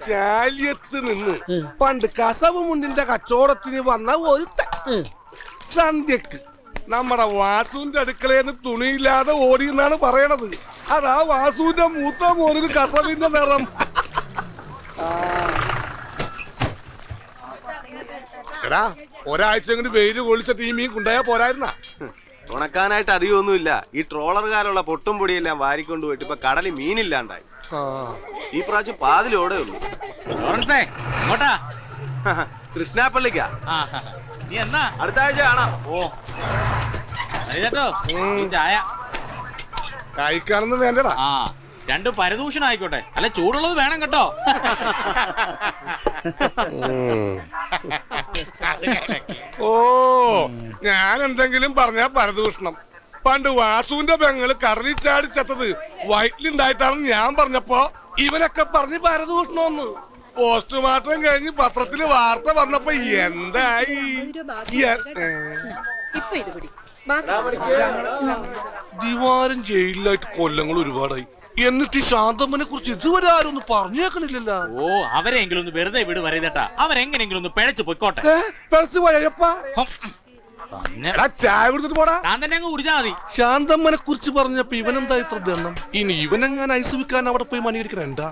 ചാലിയത്ത് നിന്ന് പണ്ട് കസവ് മുണ്ടിന്റെ കച്ചവടത്തിന് വന്ന ഒരു സന്ധ്യക്ക് നമ്മുടെ വാസുവിന്റെ അടുക്കളയിൽ നിന്ന് തുണിയില്ലാതെ ഓടി എന്നാണ് പറയണത്. അതാ വാസുവിന്റെ മൂത്ത മോനൊരു കസവിന്റെ നിറം. എടാ ഒരാഴ്ച കൊണ്ട് വെയില് കൊള്ളിച്ചിട്ട് ഈ മീൻ കൊണ്ടുപോയാ പോരായിരുന്ന. ഉണക്കാനായിട്ട് അധികമൊന്നുമില്ല. ഈ ട്രോളറുകാരുള്ള പൊട്ടും പൊടിയെല്ലാം വാരിക്കൊണ്ട് പോയിട്ട് ഇപ്പൊ കടലിൽ മീനില്ലാണ്ടായി. ഈ പ്രാവശ്യം പാതിലോടെ ഉള്ളൂ. കൃഷ്ണാപ്പള്ളിക്കാ. അടുത്ത ആഴ്ച കാണാം. കഴിക്കാനൊന്നും വേണ്ടടാ. രണ്ടും പരദൂഷണം ആയിക്കോട്ടെ, അല്ല ചൂടുള്ളത് വേണം കേട്ടോ. ഓ ഞാൻ എന്തെങ്കിലും പറഞ്ഞാ പരദൂഷണം. പണ്ട് വാസുവിന്റെ പെങ്ങള് കറലി ചാടി ചത്തത് വയറ്റിലുണ്ടായിട്ടാണെന്ന് ഞാൻ പറഞ്ഞപ്പോ ഇവനൊക്കെ പറഞ്ഞ് പരദൂഷണമെന്ന്. പോസ്റ്റ്മോർട്ടം കഴിഞ്ഞ് പത്രത്തില് വാർത്ത വന്നപ്പോ എന്തായി? ദിവാരം ജയിലിലായിട്ട് കൊല്ലങ്ങൾ ഒരുപാടായി. എന്നിട്ട് ശാന്തമ്മനെ കുറിച്ച് ഇതുവരെ ആരും ഒന്നും പറഞ്ഞേക്കണില്ലല്ലോ. ഓ അവരെങ്കിലും ഒന്ന് വെറുതെ വിട് വരേതട്ടാ. അവരെങ്ങനെങ്കിലും ഒന്ന് പിഴച്ചു പൊയ്ക്കോട്ടെ. ചായ കുടിച്ചിട്ട് പോടാ. താൻ തന്നെ അങ്ങ് കുടിച്ചാ മതി. ശാന്തമ്മനെ കുറിച്ച് പറഞ്ഞപ്പോ ഇവനെന്താ ഇത്ര ദണ്ണം? ഇനി ഇവനെങ്ങനെ ഐസ് വിൽക്കാൻ അവിടെ പോയി മണിയിരിക്കണ എന്താ?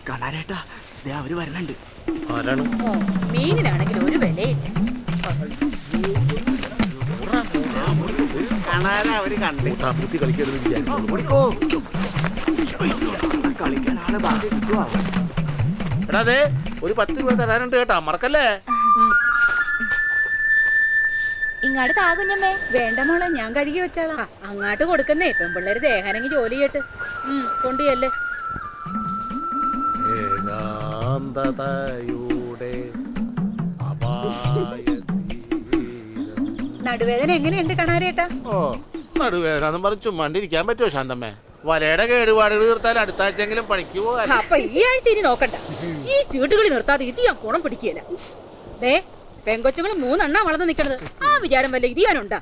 കാണാരേട്ടാ അവര് വരണുണ്ട്. മീനിനാണെങ്കിൽ ഒരു വിലയില്ല. അവര് കണ്ട് കളിക്കാനാണ് ബാക്കി കിട്ടുവാ. എടാ അതെ ഒരു 10 രൂപ തരാനുണ്ട് കേട്ടാ, മറക്കല്ലേ. ഇങ്ങാട് താകുഞ്ഞമ്മേ. വേണ്ട മോളെ, ഞാൻ കഴുകി വെച്ചാളാ. അങ്ങാട്ട് കൊടുക്കുന്നേ. പെൺപിള്ളേര് ദേഹാനെങ്കിൽ ജോലി ചെയ്യട്ട്. കൊണ്ടുയല്ലേ. നടുവേദന എങ്ങനെയുണ്ട് കണാരേട്ടാ? ഓ നടുവേദന പറഞ്ഞ് ചുമ്മാണ്ടിരിക്കാൻ പറ്റുമോ ശാന്തമ്മേ? വലയുടെ കേടുപാടുകൾ തീർത്താൽ അടുത്ത ആഴ്ചയെങ്കിലും പണിക്ക് പോകാൻ. അപ്പൊ ഈ ആഴ്ച ഇനി നോക്കണ്ട. ഈ ചീട്ടുകളി നിർത്താതെ ഇത് ഞാൻ ഗുണം പിടിക്കുകയില്ല. ദേ പെങ്കൊച്ചുങ്ങൾ 3 എണ്ണം വളർന്ന് നിക്കണത്. ആ വിചാരം വല്ല ഇരിയാനുണ്ടാ?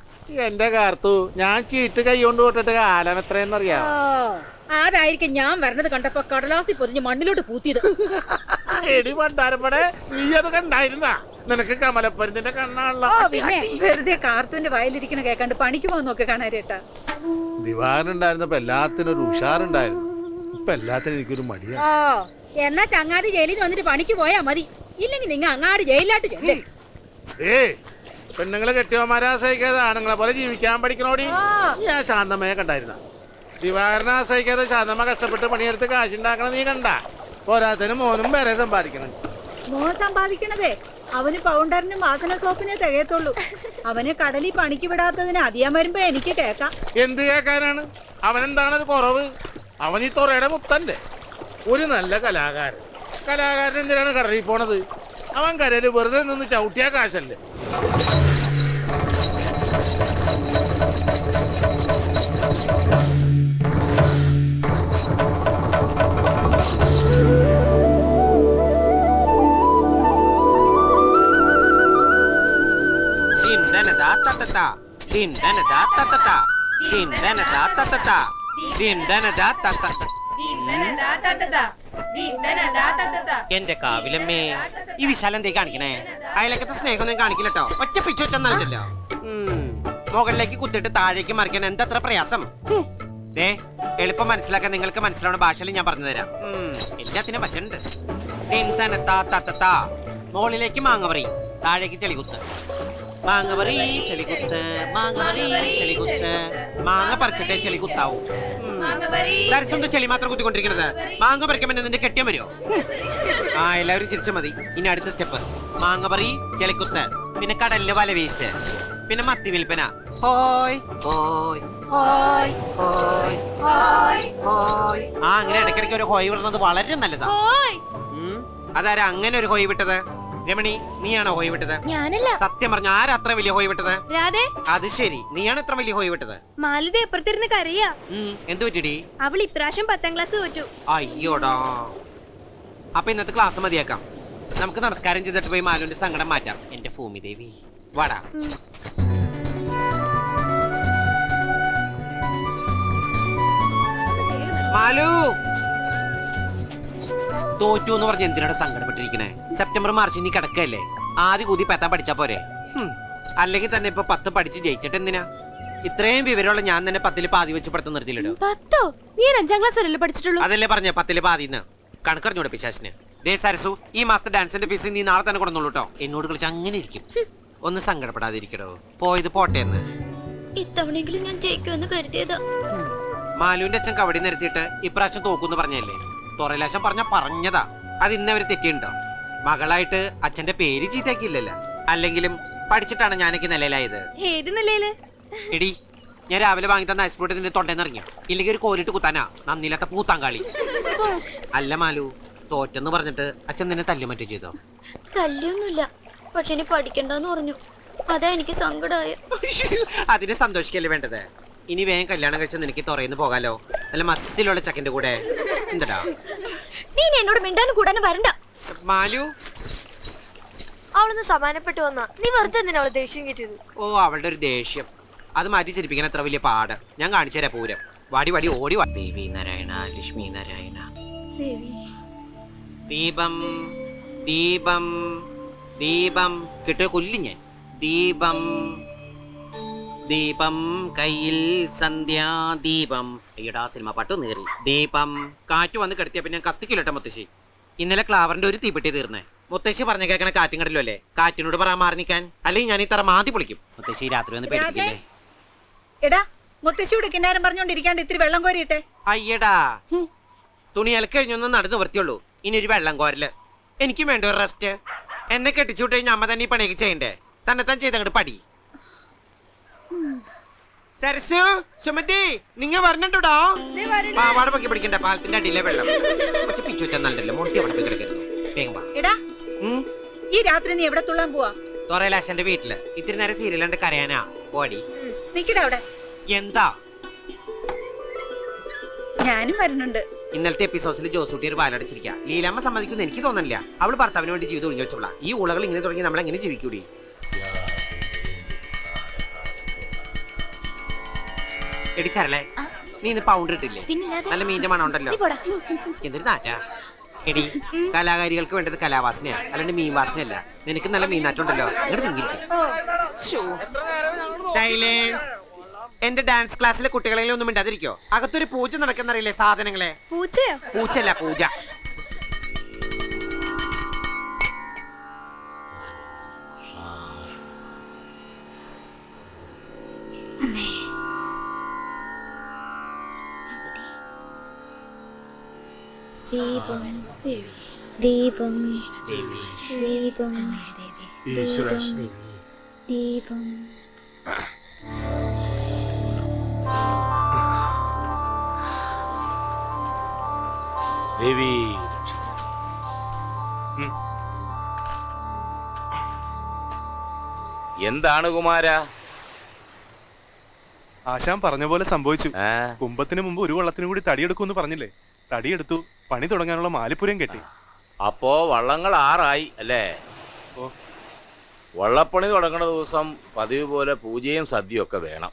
എന്റെ കാർത്തു, ഞാൻ ചീട്ട് കൈ കൊണ്ട് പോട്ടിട്ട് കാലം എത്രയെന്നറിയാം. അതായിരിക്കും ഞാൻ വരണത് കണ്ടപ്പോ കടലാസി പൊതിഞ്ഞ് മണ്ണിലോട്ട് പൂത്തിയത്. എടി പണ്ടാരപ്പടെ, നീ അത് കണ്ടായിരുന്ന? നിനക്ക് കമലപ്പരുന്നിന്റെ കണ്ണാണല്ലോ. പിന്നെ വെറുതെ കാർത്തൂന്റെ വയലിരിക്കണ കേക്കാണ്ട് പണിക്ക് പോകാൻ നോക്കി കാണാരേട്ടാ. ദിവാനുണ്ടായിരുന്നപ്പോ എല്ലാത്തിനും ഒരു ഉഷാറുണ്ടായിരുന്നു. ഇപ്പൊ എല്ലാത്തിനും എനിക്കൊരു മടിയാണ്. എന്നാ ചങ്ങാതി ജയിലിൽ വന്നിട്ട് പണിക്ക് പോയാ മതി. ഇല്ലെങ്കിൽ നിങ്ങൾ അങ്ങാട് ജയിലിലാട്ട് ചെല്ലേ. പെണ്ണുങ്ങളെ കെട്ടിയവന്മാരെ ആശ്രയിക്കാതെ ആണുങ്ങളെ പോലെ ജീവിക്കാൻ പഠിക്കണോടി. ഞാൻ ശാന്തമ്മയെ കണ്ടായിരുന്ന? ദിവാകരനെ ആശ്രയിക്കാതെ ശാന്തമ്മ കഷ്ടപ്പെട്ട് പണിയെടുത്ത് കാശുണ്ടാക്കണം നീ കണ്ട? പോരാത്തതിന് മോനും വേറെ സമ്പാദിക്കണം. മോൻ സമ്പാദിക്കണതേ അവന് പൗണ്ടറിനും വാസന സോപ്പിനെ തികയത്തുള്ളൂ. അവന് കടലിൽ പണിക്ക് വിടാത്തതിന് അധികം വരുമ്പോ എനിക്ക് കേക്കാം. എന്ത് കേൾക്കാനാണ്? അവനെന്താണത് കുറവ്? അവൻ ഈ തുറയുടെ മുത്തല്ലേ. ഒരു നല്ല കലാകാരൻ. കലാകാരൻ എന്തിനാണ് കടലിൽ പോണത്? അവൻ കരയില് വെറുതെ നിന്ന് ചവിട്ടിയാ കാശല്ലേ. എന്റെ കാവിലമ്മേ, ഈ വിശാലം എന്തേ കാണിക്കണേ? അയലക്കത്തെ സ്നേഹമൊന്നും കാണിക്കില്ലട്ടോ. ഒറ്റ പിച്ചൊറ്റ നൽകല്ലോ. മുകളിലേക്ക് കുത്തിട്ട് താഴേക്ക് മറിക്കാൻ എന്തത്ര പ്രയാസം. എളുപ്പം മനസ്സിലാക്കാൻ നിങ്ങൾക്ക് മനസ്സിലാവുന്ന ഭാഷയിൽ ഞാൻ പറഞ്ഞു തരാം. എന്റെ അതിനെ പറ്റുന്നുണ്ട്. മുകളിലേക്ക് മാങ്ങ താഴേക്ക് ചെളികുത്ത്. മാങ്ങ ചെളികുത്ത്. മാങ്ങ പറിച്ചിട്ടേ ചെളികുത്താവൂ. ദർശന്റെ ചെളി മാത്രം കുത്തിക്കൊണ്ടിരിക്കുന്നത്. മാങ്ങ പറിക്കുമ്പോൾ നിന്റെ കെട്ടിയാൻ വരുമോ? എല്ലാവരും ചിരിച്ചു മതി. ഇനി അടുത്ത സ്റ്റെപ്പ് മാങ്ങ പറി, ചെളിക്കുത്ത്, പിന്നെ കടലില് വല വീശ്, പിന്നെ മത്തി വിൽപ്പന. അങ്ങനെ ഇടയ്ക്കിടയ്ക്ക് ഒരു ഹോയ് വിടുന്നത് വളരെ നല്ലതാ. അതാരാ അങ്ങനെ ഒരു ഹോയ് വിട്ടത്? രമണി, നീയാണോ ഹോയ് വിട്ടത്? ഞാനല്ല. സത്യം പറഞ്ഞ ആരാ അത്ര വലിയ ഹോയ് വിട്ടത്? രാധേ. അത് ശരി, നീയാണ് ഇത്ര വലിയ ഹോയ് വിട്ടത്. മാലതി എപ്പുറത്തിരുന്ന് കരയാ. എന്ത് പറ്റിടി? അവൾ ഇപ്രാവശ്യം 10ാം ക്ലാസ് തോറ്റു. അയ്യോടാ. അപ്പൊ ഇന്നത്തെ ക്ലാസ് മതിയാക്കാം. നമുക്ക് നമസ്കാരം ചെയ്തിട്ട് പോയി മാലുവിന്റെ സങ്കടം മാറ്റാം. എന്റെ ഭൂമി ദേവി. വാടാ. മാലു തോറ്റു എന്ന് പറഞ്ഞ് എന്തിനാണ് സങ്കടപ്പെട്ടിരിക്കണേ? സെപ്റ്റംബർ മാർച്ച് ഇനി കിടക്കല്ലേ, ആദ്യ കൂതി പെത്താൻ പഠിച്ചാ പോരെ? അല്ലെങ്കിൽ തന്നെ ഇപ്പൊ 10 പഠിച്ച് ജയിച്ചിട്ട് എന്തിനാ? ഇത്രയും വിവരമുള്ള ഞാൻ തന്നെ 10ൽ പാതി വെച്ച് പഠിത്തം നിർത്തിയില്ലടോ. 10ഓ? നീ 5ാം ക്ലാസ് വരെയല്ലേ പഠിച്ചിട്ടുള്ളൂ? അതല്ലേ പറഞ്ഞ 10ൽ പാതിന്ന്. കണക്കറിഞ്ഞൂടെ പിശാശിന്? ദേ സരസു, ഈ മാസത്തെ ഡാൻസിന്റെ ഫീസ് നീ നാളെ തന്നെ കൊടുന്നുള്ളൂ കേട്ടോ. എന്നോട് കളിച്ച് അങ്ങനെ ഇരിക്കും. ഒന്ന് സങ്കടപ്പെടാതിരിക്കടോ. പോയത് പോട്ടെ എന്ന്. ഇത്തവണയെങ്കിലും ഞാൻ ജയിക്കുമെന്ന് കരുതിയതാ. മാലുവിന്റെ അച്ഛൻ കബഡി നിരത്തിയിട്ട് ഇപ്രാവശ്യം തോക്കൂന്ന് പറഞ്ഞല്ലേ? തുറലാശം പറഞ്ഞതാ. അത് ഇന്നവര് തെറ്റിയുണ്ടോ? മകളായിട്ട് അച്ഛന്റെ പേര് ചീത്തയാക്കിയില്ലല്ലോ. അല്ലെങ്കിലും പഠിച്ചിട്ടാണ് ഞാനൊക്കെ നിലയിലായത്. ഏത് നിലയില്? എടി, ഞാൻ രാവിലെ വാങ്ങി തന്ന ഐസ് ഫ്രൂട്ട് നിന്റെ തൊണ്ടേന്ന് ഇറങ്ങിയ ഇല്ലെങ്കിൽ ഒരു കോരിട്ട് കുത്താനാ നന്ദിയില്ലാത്ത പൂത്താങ്കാളി. അല്ല മാലു, തോറ്റെന്ന് പറഞ്ഞിട്ട് അച്ഛൻ നിന്നെ തല്ലുമറ്റോ ചെയ്തോ? തല്ലിയൊന്നുമില്ല, പക്ഷെ ഇനി പഠിക്കണ്ടെന്ന് പറഞ്ഞു. അതാ എനിക്ക് സങ്കടമായ. അതിന് സന്തോഷിക്കല്ലേ വേണ്ടത്? ഇനി വേഗം കല്യാണം കഴിച്ച നിനക്ക് തുറയിന്ന് പോകാലോ, നല്ല മസ്സിലുള്ള ചക്കന്റെ കൂടെ. എന്താ നീ എന്നോട് മിണ്ടാനും കൂടാനും വരണ്ട. മാലു, അവളൊന്ന് സമാനപ്പെട്ടു വന്നാ നീ വെറുതെ എന്തിനാ അവളെ ദേഷ്യം കിട്ടിയത്? ഓ, അവളുടെ ഒരു ദേഷ്യം അത് മാറ്റി ചിരിപ്പിക്കാൻ എത്ര വലിയ പാട്. ഞാൻ കാണിച്ചു തരാം പൂരം. വാടി വാടി ഓടി വാ. ദേവി നാരായണ ലക്ഷ്മി നാരായണ. ദീപം ദീപം ദീപം കിട്ടിയ കൊല്ലി ഞാൻ. ദീപം ദീപം കയ്യിൽ സന്ധ്യാദീപം. അയ്യടാ, സിനിമ പാട്ട് നേറി. ദീപം കാറ്റ് വന്ന് കിടത്തിയ പിന്നെ കത്തിക്കില്ലട്ടെ മുത്തശ്ശി. ഇന്നലെ ക്ലാവറിന്റെ ഒരു തീപ്പെട്ടി തീർന്നേ. മുത്തശ്ശി പറഞ്ഞ കേൾക്കണ കാറ്റും കടലോ അല്ലേ? കാറ്റിനോട് പറയാൻ മാറി നിൽക്കാൻ, അല്ലെങ്കിൽ ഞാൻ ഈ തറ മാതി പൊളിക്കും. മുത്തശ്ശി രാത്രി ഒന്ന് പേടിക്കില്ലേ? എടാ, മുത്തശ്ശിയോട് കിന്നാരം പറഞ്ഞോണ്ടിരിക്കാണ്ട് ഇത്തിരി വെള്ളം കോരിയിട്ടെ. അയ്യടാ, തുണി അലക്കഴിഞ്ഞൊന്നും നടന്നു വൃത്തിയുള്ളൂ. ഇനി ഒരു വെള്ളം കോരല്. എനിക്കും വേണ്ട ഒരു റെസ്റ്റ്. എന്നെ കെട്ടിച്ചു വിട്ട് കഴിഞ്ഞാൽ അമ്മ തന്നെ ഈ പണിയൊക്കെ ചെയ്യണ്ടേ? തന്നെത്താൻ ചെയ്തങ്ങോട്ട് പടി. സരസു, സുമതി, നിങ്ങ പറഞ്ഞിട്ടുണ്ടോ? പാവാട പൊക്കി പിടിക്കണ്ട, പാലത്തിന്റെ അടിയിലെ വെള്ളം പിച്ചു വെച്ചാൽ നല്ലല്ലോ. മുട്ടി അവിടെ കിടക്കരുത്. വേഗം വാ. എടാ, ഈ രാത്രി നീ എവിടെ തുള്ളാൻ പോവാ? തൊറയിലാശന്റെ വീട്ടില് ഇത്തിരി നേരം സീരിയൽ കണ്ട് കരയാനാ. പോടി. നിക്കടാ അവിടെ. എന്താ? ഞാനും വരുന്നുണ്ട്. ഇന്നലത്തെ എപ്പിസോഡ്സിൽ ജോസൂട്ടി ഒരു വാലടച്ചിരിക്കുക. ലീലാമ്മ സമ്മതിക്കുന്നു എനിക്ക് തോന്നുന്നില്ല. അവൾ ഭർത്താവിന് വേണ്ടി ജീവിതം ഒഴിഞ്ഞു വെച്ചോളാം. ഈ ഉളകൾ ഇങ്ങനെ തുടങ്ങി നമ്മൾ എങ്ങനെ ജീവിക്കൂടി? എടി സരളെ, നീ ഇന്ന് പൗണ്ടർ ഇട്ടില്ലേ? നല്ല മീൻ്റെ മണം ഉണ്ടല്ലോ. എന്തൊരു നാറ്റാ. എടി, കലാകാരികൾക്ക് വേണ്ടത് കലാവാസനയാ, അല്ലാണ്ട് മീൻ വാസനയല്ല. നിനക്ക് നല്ല മീനാറ്റുണ്ടല്ലോ. ഇങ്ങോട്ട് തിങ്ങിരിക്കും. സൈലൻസ്. എന്റെ ഡാൻസ് ക്ലാസ്സിലെ കുട്ടികളെങ്കിലും ഒന്നും മിണ്ടാതിരിക്കോ? അകത്തൊരു പൂജ നടക്കുന്നറിയില്ലേ സാധനങ്ങളെ? പൂച്ചയോ? പൂച്ചല്ല, പൂജ. ദീപം ദീപം ദീപം ദീപം. ദേവി എന്താണ് കുമാര? ആശാൻ പറഞ്ഞ പോലെ സംഭവിച്ചു. കുംഭത്തിന് മുമ്പ് ഒരു വള്ളത്തിനും കൂടി തടിയെടുക്കുമെന്ന് പറഞ്ഞില്ലേ? തടിയെടുത്തു. പണി തുടങ്ങാനുള്ള മാലിപ്പുരം കെട്ടി. അപ്പോ വള്ളങ്ങൾ 6 ആയി അല്ലേ? വള്ളപ്പണി തുടങ്ങുന്ന ദിവസം പതിവ് പോലെ പൂജയും സദ്യയും ഒക്കെ വേണം.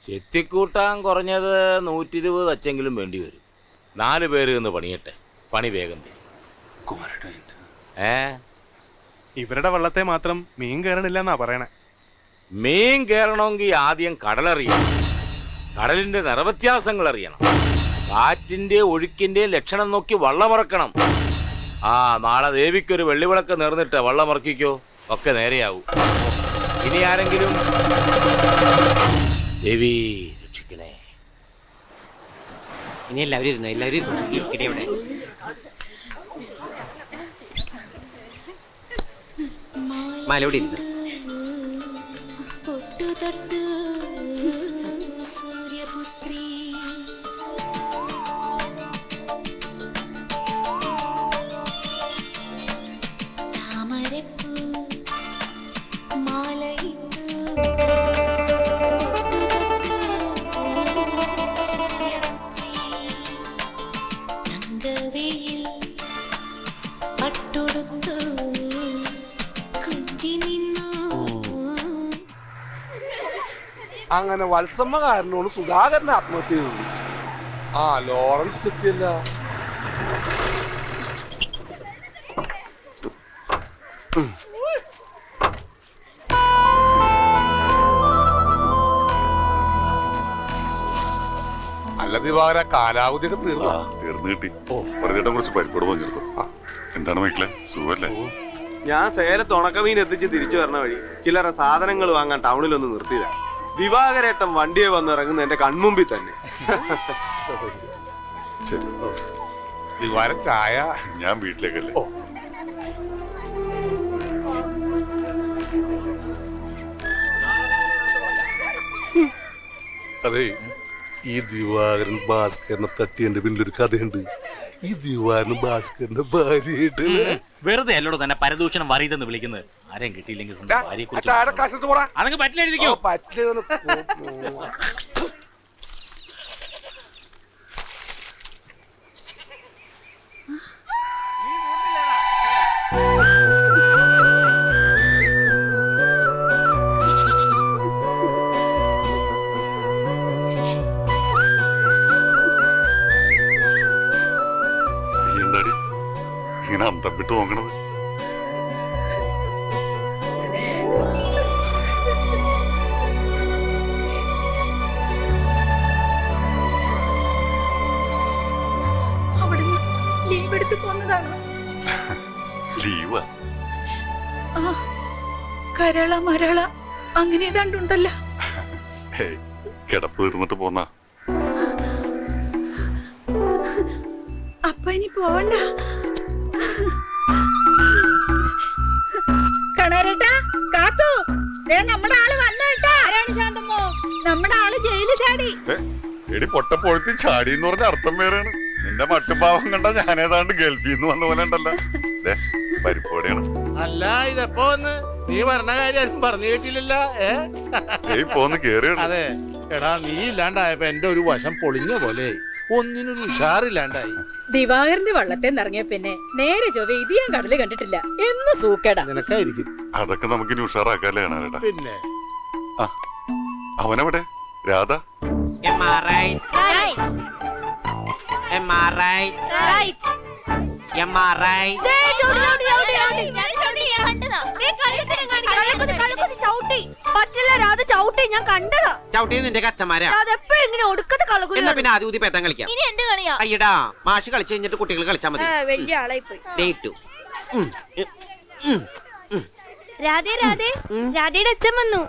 ചെത്തിക്കൂട്ടാൻ കുറഞ്ഞത് 120 അച്ചെങ്കിലും വേണ്ടി വരും. 4 പേര് നിന്ന് പണിയട്ടെ. പണി വേഗം ഇവരുടെ വള്ളത്തെ മാത്രം മീൻ കയറണില്ലെന്നാ പറയണേ. മീൻ കയറണമെങ്കിൽ ആദ്യം കടലറിയണം. കടലിന്റെ നിറവ്യത്യാസങ്ങൾ അറിയണം. കാറ്റിന്റെ ഒഴുക്കിന്റെ ലക്ഷണം നോക്കി വള്ളമിറക്കണം. നാളെ ദേവിക്കൊരു വെള്ളിവിളക്ക് നേർന്നിട്ട് വള്ളമിറക്കിക്കോ, ഒക്കെ നേരെയാവും. ഇനി ആരെങ്കിലും ദേവി രക്ഷിക്കണേ. ഇനി എല്ലാവരും ഇരുന്നു, എല്ലാവരും ഇവിടെ ഇവിടെ. മലയോടി ഇരുന്നു. സൂര്യപുത്രി താമരപ്പൂ മാലയിട്ടു തങ്കവയിൽ പട്ടുടുത്തു കുഞ്ചി നിന്നു അങ്ങനെ വത്സമ്മ കാരനോട് സുധാകരൻ ആത്മഹത്യ ചെയ്തു. ആ ലോറൻസ് എത്തിയല്ല. അല്ല ദിവാകര, കാലാവധിയൊക്കെ തീർന്നു കിട്ടി. വെറുതെ കുറച്ച് പരിപ്പോട് പഞ്ചെടുത്തു. എന്താണ് മക്കളെ, സുഖല്ലേ? ഞാൻ സേലത്ത് ഉണക്കമീൻ എത്തിച്ച് തിരിച്ചു വരണ വഴി ചില്ലറ സാധനങ്ങൾ വാങ്ങാൻ ടൗണിലൊന്ന് നിർത്തിയതാ. ദിവാകരേട്ടൻ വണ്ടിയെ വന്ന് ഇറങ്ങുന്ന എന്റെ കൺമുമ്പിൽ തന്നെ. ശരി, ദിവാര ചായ. ഞാൻ വീട്ടിലേക്കല്ലേ. അതെ, ഈ ദിവാകരൻ ഭാസ്കരനെ തട്ടിയതിന്റെ പിന്നിലൊരു കഥയുണ്ട്. ഈ ദിവാകരൻ ഭാസ്കരന്റെ ഭാര്യയായിട്ട് വെറുതെ അല്ലോട് തന്നെ പരദൂഷണം വറിയതെന്ന് വിളിക്കുന്നത്. ആരെയും കിട്ടിയില്ലെങ്കിൽ ഭാര്യയെ കുറിച്ച് അതങ്ങ് പറ്റില്ല എഴുതിക്കോ. എന്താടി ഇങ്ങനെ അന്തം വിട്ട് നോക്കണത്? അവിടുന്ന് ലീവ് എടുത്ത് പോന്നതാണോ? ലീവാ? കരള മരള അങ്ങനെ ഏതാണ്ടുണ്ടല്ലോ. കിടപ്പ് തീർന്നിട്ട് പോന്നാ? അപ്പൊ ഇനി പോവണ്ട. കണാരേട്ടാ, കാത്തു, നമ്മുടെ ആള് വന്നേട്ടാ. ആരാണ് ശാന്തമ്മോ? നമ്മുടെ ആള് ജയിലിൽ ചാടി. എടി പൊട്ടപ്പൊഴുത്തി ചാടി എന്ന് പറഞ്ഞ അർത്ഥം വേറെയാണ്. നിന്റെ മട്ടുഭാവം കണ്ട ഞാൻ ഏതാണ്ട് ഗൾഫിൽ നിന്ന് വന്ന പോലെ ഉണ്ടല്ലോ. പരിപ്പോടെയാണ്. അല്ല, ഇതെപ്പോ വന്ന് നീ പറഞ്ഞ കാര്യം ആരും പറഞ്ഞു കേട്ടില്ലല്ലോ. പോന്ന് കേറിയാണ്. അതെ, എടാ നീ ഇല്ലാണ്ടായപ്പോ എന്റെ ഒരു വശം പൊളിഞ്ഞ പോലെ, ഒന്നിനൊരു ഉഷാറില്ലാണ്ടായി. ദിവാകരന്റെ വള്ളത്തെ ഇറങ്ങിയ പിന്നെ നേരെ ചൊവ്വ ഇത് ഞാൻ കടല് കണ്ടിട്ടില്ല. എന്ന് സൂക്കേടാ. നിനക്കായിരിക്കും. അതൊക്കെ നമുക്ക് ഇനി ഉഷാറാക്കാല്ലേ കാണാനേട്ടാ. പിന്നെ അവനെവിടെ? രാധ? നിന്റെ കച്ചമാരാ പിന്നെ ആദ്യം ഊതി പേത്താൻ കളിക്കാം. അയ്യടാ, മാഷ് കളിച്ചു കഴിഞ്ഞിട്ട് കുട്ടികൾ കളിച്ചാൽ മതി. വലിയ ആളായി പോയി. രാധേ രാധേ, രാധയുടെ അച്ഛൻ വന്നു.